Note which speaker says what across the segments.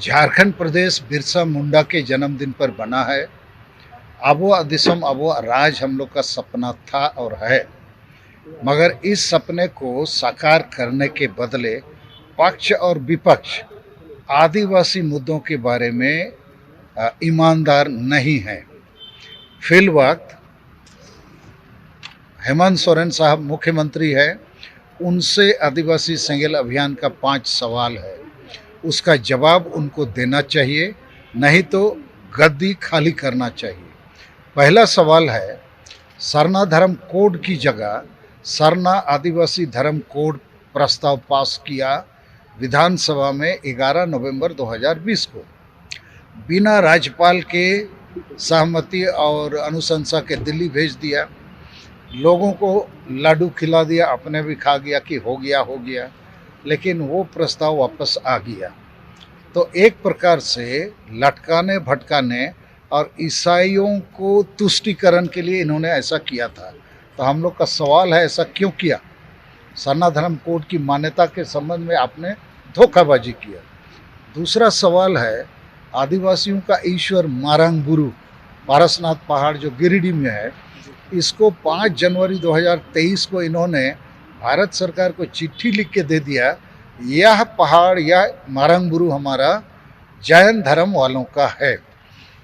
Speaker 1: झारखंड प्रदेश बिरसा मुंडा के जन्मदिन पर बना है। आबो दिसम आबो राज हम लोग का सपना था और है, मगर इस सपने को साकार करने के बदले पक्ष और विपक्ष आदिवासी मुद्दों के बारे में ईमानदार नहीं है। फिलवक्त हेमंत सोरेन साहब मुख्यमंत्री है, उनसे आदिवासी सेंगेल अभियान का 5 सवाल है, उसका जवाब उनको देना चाहिए, नहीं तो गद्दी खाली करना चाहिए। पहला सवाल है, सरना धर्म कोड की जगह सरना आदिवासी धर्म कोड प्रस्ताव पास किया विधानसभा में 11 नवंबर 2020 को, बिना राज्यपाल के सहमति और अनुशंसा के दिल्ली भेज दिया। लोगों को लाडू खिला दिया, अपने भी खा गया कि हो गया, लेकिन वो प्रस्ताव वापस आ गया। तो एक प्रकार से लटकाने भटकाने और ईसाइयों को तुष्टिकरण के लिए इन्होंने ऐसा किया था। तो हम लोग का सवाल है, ऐसा क्यों किया? सरना धर्म कोड की मान्यता के संबंध में आपने धोखाबाजी किया। दूसरा सवाल है, आदिवासियों का ईश्वर मारंग गुरु पारसनाथ पहाड़ जो गिरिडीह में है, इसको 5 जनवरी 2023 को इन्होंने भारत सरकार को चिट्ठी लिख के दे दिया, यह पहाड़ या मारंगबुरु हमारा जैन धर्म वालों का है।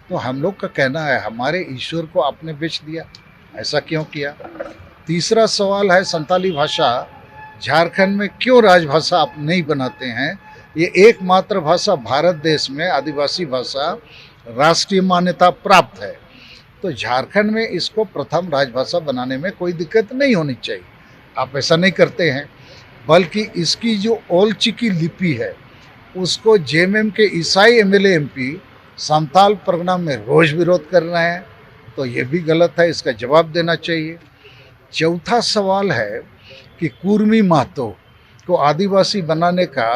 Speaker 1: तो हम लोग का कहना है, हमारे ईश्वर को आपने बेच दिया, ऐसा क्यों किया? तीसरा सवाल है, संताली भाषा झारखंड में क्यों राजभाषा आप नहीं बनाते हैं? ये एकमात्र भाषा भारत देश में आदिवासी भाषा राष्ट्रीय मान्यता प्राप्त है, तो झारखंड में इसको प्रथम राजभाषा बनाने में कोई दिक्कत नहीं होनी चाहिए। आप ऐसा नहीं करते हैं, बल्कि इसकी जो ओल चिकी लिपि है उसको जेएमएम के ईसाई एमएलए एमपी संताल परगना में रोज विरोध कर रहे हैं, तो ये भी गलत है, इसका जवाब देना चाहिए। चौथा सवाल है कि कुर्मी महतो को आदिवासी बनाने का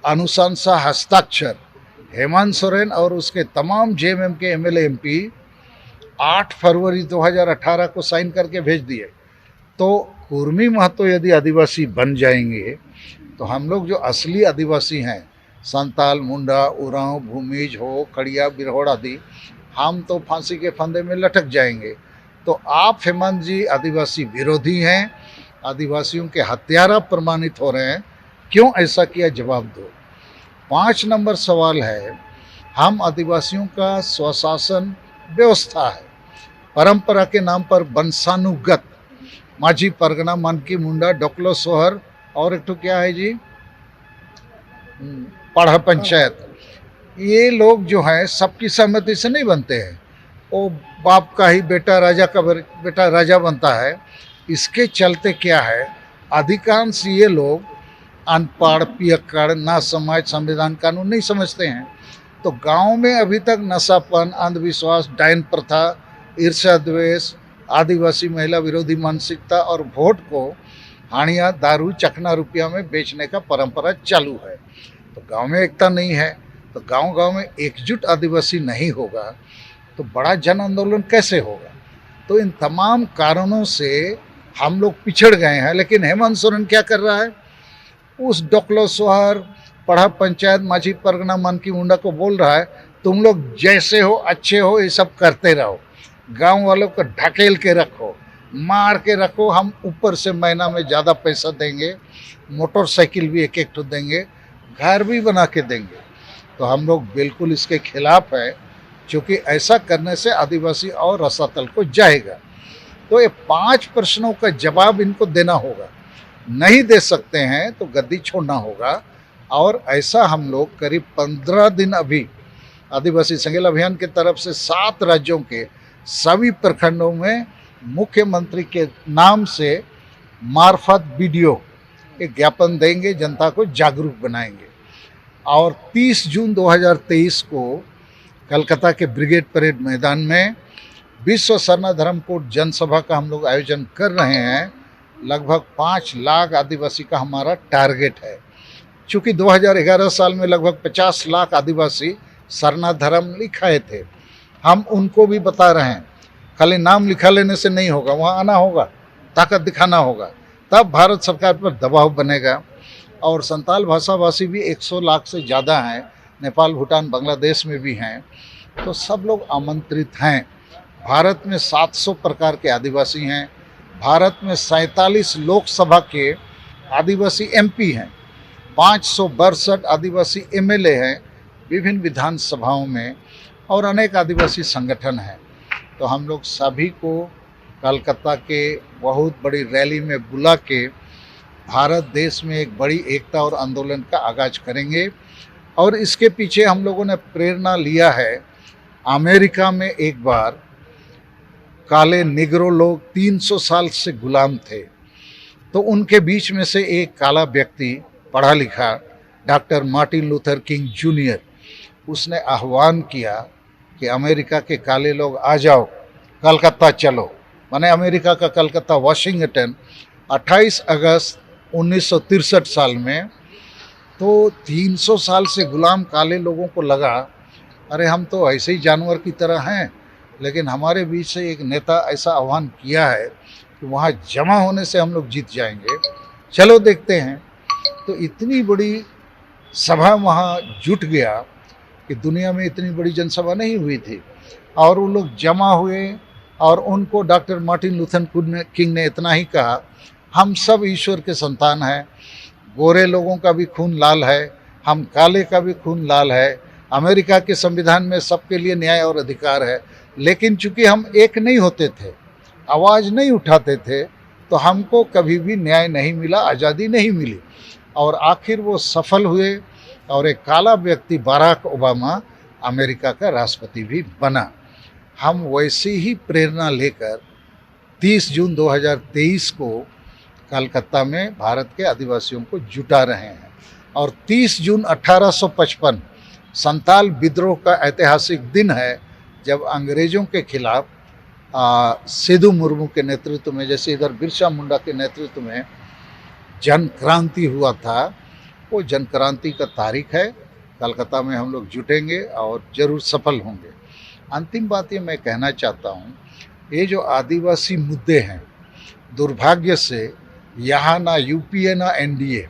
Speaker 1: अनुशंसा हस्ताक्षर हेमंत सोरेन और उसके तमाम जेएमएम के एमएलए एमपी 8 फरवरी 2018 को साइन करके भेज दिए। तो कुर्मी महतो यदि आदिवासी बन जाएंगे तो हम लोग जो असली आदिवासी हैं, संताल, मुंडा, उरांव, भूमिज हो, खड़िया, बिरहोड़ आदि, हम तो फांसी के फंदे में लटक जाएंगे। तो आप हेमंत जी आदिवासी विरोधी हैं, आदिवासियों के हत्यारा प्रमाणित हो रहे हैं, क्यों ऐसा किया? जवाब दो। 5 नंबर सवाल है, हम आदिवासियों का स्वशासन व्यवस्था है, परंपरा के नाम पर वंशानुगत माझी परगना, मनकी मुंडा, डोकलो सोहर और एक तो क्या है जी, पढ़ा पंचायत, ये लोग जो हैं सबकी सहमति से नहीं बनते हैं। वो बाप का ही बेटा राजा का बेटा राजा बनता है। इसके चलते क्या है, अधिकांश ये लोग अनपढ़, पियक्कड़, ना समझ, संविधान कानून नहीं समझते हैं। तो गांव में अभी तक नशापन, अंधविश्वास, डायन प्रथा, ईर्ष्या द्वेष, आदिवासी महिला विरोधी मानसिकता और वोट को हानिया, दारू, चखना रुपया में बेचने का परंपरा चालू है। तो गांव में एकता नहीं है, तो गांव में एकजुट आदिवासी नहीं होगा तो बड़ा जन आंदोलन कैसे होगा? तो इन तमाम कारणों से हम लोग पिछड़ गए हैं। लेकिन हेमंत सोरेन क्या कर रहा है, उस डोकलो सोहर, पढ़ा पंचायत, माझी परगना, मनकी मुंडा को बोल रहा है, तुम लोग जैसे हो, अच्छे हो, ये सब करते रहो, गांव वालों को ढकेल के रखो, मार के रखो, हम ऊपर से महीना में ज़्यादा पैसा देंगे, मोटरसाइकिल भी एक ठो देंगे, घर भी बना के देंगे। तो हम लोग बिल्कुल इसके खिलाफ है, क्योंकि ऐसा करने से आदिवासी और रसातल को जाएगा। तो ये 5 प्रश्नों का जवाब इनको देना होगा, नहीं दे सकते हैं तो गद्दी छोड़ना होगा। और ऐसा हम लोग करीब 15 दिन अभी आदिवासी सेंगेल अभियान की तरफ से 7 राज्यों के सभी प्रखंडों में मुख्यमंत्री के नाम से मार्फत वीडियो एक ज्ञापन देंगे, जनता को जागरूक बनाएंगे। और 30 जून 2023 को कलकत्ता के ब्रिगेड परेड मैदान में विश्व सरना धर्म कोड जनसभा का हम लोग आयोजन कर रहे हैं। लगभग 5 लाख आदिवासी का हमारा टारगेट है। चूँकि 2011 साल में लगभग 50 लाख आदिवासी सरना धर्म लिखाए थे, हम उनको भी बता रहे हैं, खाली नाम लिखा लेने से नहीं होगा, वहाँ आना होगा, ताकत दिखाना होगा, तब भारत सरकार पर दबाव बनेगा। और संताल भाषाभाषी भी 100 लाख से ज़्यादा हैं, नेपाल, भूटान, बांग्लादेश में भी हैं, तो सब लोग आमंत्रित हैं। भारत में 700 प्रकार के आदिवासी हैं। भारत में 47 लोकसभा के आदिवासी एमपी हैं, 562 आदिवासी एमएलए हैं विभिन्न विधानसभाओं में, और अनेक आदिवासी संगठन हैं। तो हम लोग सभी को कलकत्ता के बहुत बड़ी रैली में बुला के भारत देश में एक बड़ी एकता और आंदोलन का आगाज करेंगे। और इसके पीछे हम लोगों ने प्रेरणा लिया है। अमेरिका में एक बार काले निग्रो लोग 300 साल से गुलाम थे, तो उनके बीच में से एक काला व्यक्ति, पढ़ा लिखा, doctor Martin Luther king junior, उसने आह्वान किया कि अमेरिका के काले लोग आ जाओ, कलकत्ता चलो। माने अमेरिका का कलकत्ता, वाशिंगटन, 28 अगस्त 1963 साल में। तो 300 साल से गुलाम काले लोगों को लगा, अरे हम तो ऐसे ही जानवर की तरह हैं, लेकिन हमारे बीच से एक नेता ऐसा आह्वान किया है कि वहाँ जमा होने से हम लोग जीत जाएंगे, चलो देखते हैं। तो इतनी बड़ी सभा वहाँ जुट गया कि दुनिया में इतनी बड़ी जनसभा नहीं हुई थी, और वो लोग जमा हुए और उनको डॉक्टर मार्टिन लूथर किंग ने इतना ही कहा, हम सब ईश्वर के संतान हैं, गोरे लोगों का भी खून लाल है, हम काले का भी खून लाल है, अमेरिका के संविधान में सबके लिए न्याय और अधिकार है, लेकिन चूंकि हम एक नहीं होते थे, आवाज़ नहीं उठाते थे, तो हमको कभी भी न्याय नहीं मिला, आज़ादी नहीं मिली। और आखिर वो सफल हुए और एक काला व्यक्ति बराक ओबामा अमेरिका का राष्ट्रपति भी बना। हम वैसी ही प्रेरणा लेकर 30 जून 2023 को कलकत्ता में भारत के आदिवासियों को जुटा रहे हैं। और 30 जून 1855 संताल विद्रोह का ऐतिहासिक दिन है, जब अंग्रेज़ों के खिलाफ सिद्धू मुर्मू के नेतृत्व में, जैसे इधर बिरसा मुंडा के नेतृत्व में जन क्रांति हुआ था। वो जन क्रांति का तारीख है। कलकत्ता में हम लोग जुटेंगे और ज़रूर सफल होंगे। अंतिम बात ये मैं कहना चाहता हूँ, ये जो आदिवासी मुद्दे हैं, दुर्भाग्य से यहाँ ना यूपीए ना एनडीए,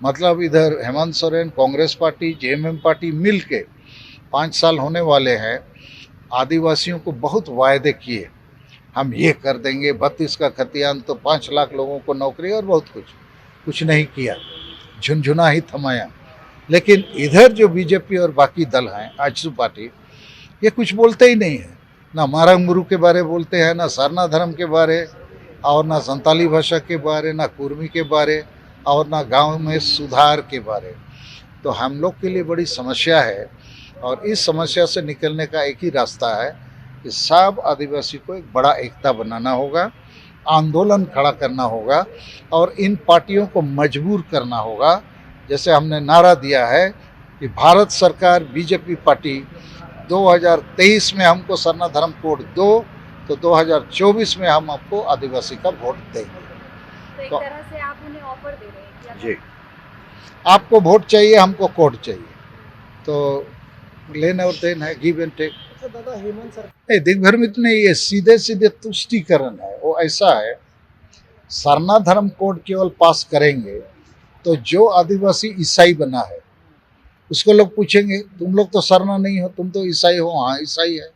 Speaker 1: मतलब इधर Hemant Soren, Congress party, JMM party मिल के 5 साल होने वाले हैं, आदिवासियों को बहुत वायदे किए, हम ये कर देंगे, 32 का खतियान तो 5 लाख लोगों को नौकरी और बहुत कुछ नहीं किया, झुनझुना ही थमाया। लेकिन इधर जो बीजेपी और बाकी दल हैं, आजसू पार्टी, ये कुछ बोलते ही नहीं है, ना मारंग मुरु के बारे बोलते हैं, ना सरना धर्म के बारे, और ना संताली भाषा के बारे, ना कुर्मी के बारे, और ना गांव में सुधार के बारे। तो हम लोग के लिए बड़ी समस्या है, और इस समस्या से निकलने का एक ही रास्ता है कि सब आदिवासी को एक बड़ा एकता बनाना होगा, आंदोलन खड़ा करना होगा, और इन पार्टियों को मजबूर करना होगा। जैसे हमने नारा दिया है कि भारत सरकार, बीजेपी पार्टी 2023 में हमको सरना धर्म कोड दो, तो 2024 में हम आपको आदिवासी का वोट देंगे।
Speaker 2: तो एक तरह से आप उन्हें ऑफर दे रहे हैं कि
Speaker 1: जी, आपको वोट चाहिए, हमको कोड चाहिए, तो लेन और देन है, गिव एंड टेक।
Speaker 2: दादा, हेमंत सर
Speaker 1: नहीं, दिन भर में तो नहीं, ये सीधे सीधे तुष्टीकरण है। वो ऐसा है, सरना धर्म कोड केवल पास करेंगे तो जो आदिवासी ईसाई बना है उसको लोग पूछेंगे, तुम लोग तो सरना नहीं हो, तुम तो ईसाई हो। हाँ, ईसाई है,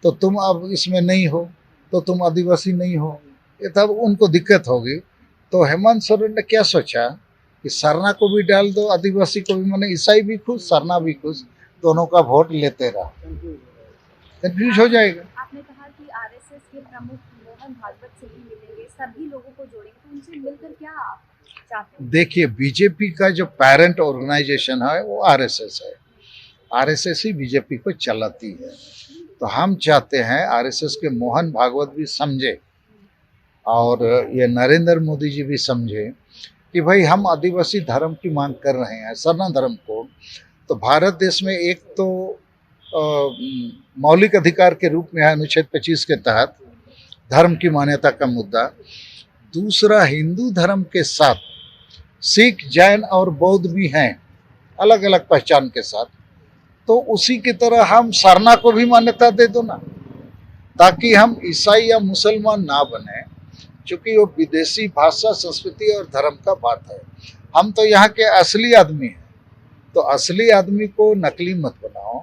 Speaker 1: तो तुम अब इसमें नहीं हो, तो तुम आदिवासी नहीं हो, ये तब उनको दिक्कत होगी। तो हेमंत सोरेन ने क्या सोचा कि सरना को भी डाल दो, आदिवासी को भी, माने ईसाई भी खुश, सरना भी खुश, दोनों का वोट लेते रहो, कंफ्यूज हो जाएगा।
Speaker 2: आपने कहा कि आरएसएस के प्रमुख मोहन भागवत से भी मिलेंगे, सभी लोगों को जोड़ेंगे, तो उनसे मिलकर क्या आप चाहते हैं?
Speaker 1: देखिए, बीजेपी का जो पेरेंट ऑर्गेनाइजेशन है वो आरएसएस है, आरएसएस ही बीजेपी को चलाती है। तो हम चाहते हैं आरएसएस के मोहन भागवत भी समझे, और ये नरेंद्र मोदी जी भी समझे कि भाई हम आदिवासी धर्म की मांग कर रहे हैं, सरना धर्म को। तो भारत देश में एक तो मौलिक अधिकार के रूप में है अनुच्छेद 25 के तहत धर्म की मान्यता का मुद्दा। दूसरा, हिंदू धर्म के साथ सिख, जैन और बौद्ध भी हैं, अलग अलग पहचान के साथ। तो उसी की तरह हम सरना को भी मान्यता दे दो ना, ताकि हम ईसाई या मुसलमान ना बने, क्योंकि वो विदेशी भाषा, संस्कृति और धर्म का बात है। हम तो यहाँ के असली आदमी हैं, तो तो असली आदमी को नकली मत बनाओ,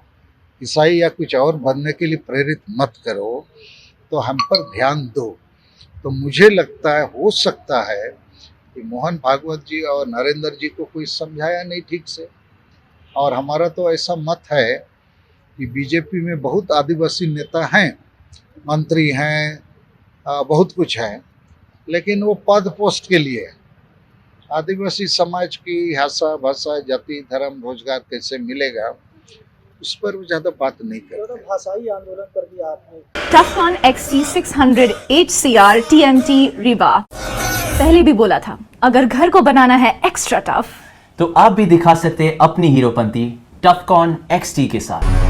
Speaker 1: ईसाई या कुछ और बनने के लिए प्रेरित मत करो, तो हम पर ध्यान दो। तो मुझे लगता है, हो सकता है कि मोहन भागवत जी और नरेंद्र जी को कोई समझाया नहीं ठीक से। और हमारा तो ऐसा मत है कि बीजेपी में बहुत आदिवासी नेता हैं, मंत्री हैं, बहुत कुछ है, लेकिन वो पद पोस्ट के लिए है। आदिवासी समाज की भाषा भाषा जाति धर्म रोजगार कैसे मिलेगा, उस पर वो ज़्यादा बात नहीं करते।
Speaker 3: भाषाई आंदोलन पर भी आपने
Speaker 4: टफकॉन XT 600 HCR TMT रीवा पहले भी बोला था, अगर घर को बनाना है एक्स्ट्रा टफ
Speaker 5: तो आप भी दिखा सकते हैं अपनी हीरोपंती टफकॉन XT के साथ।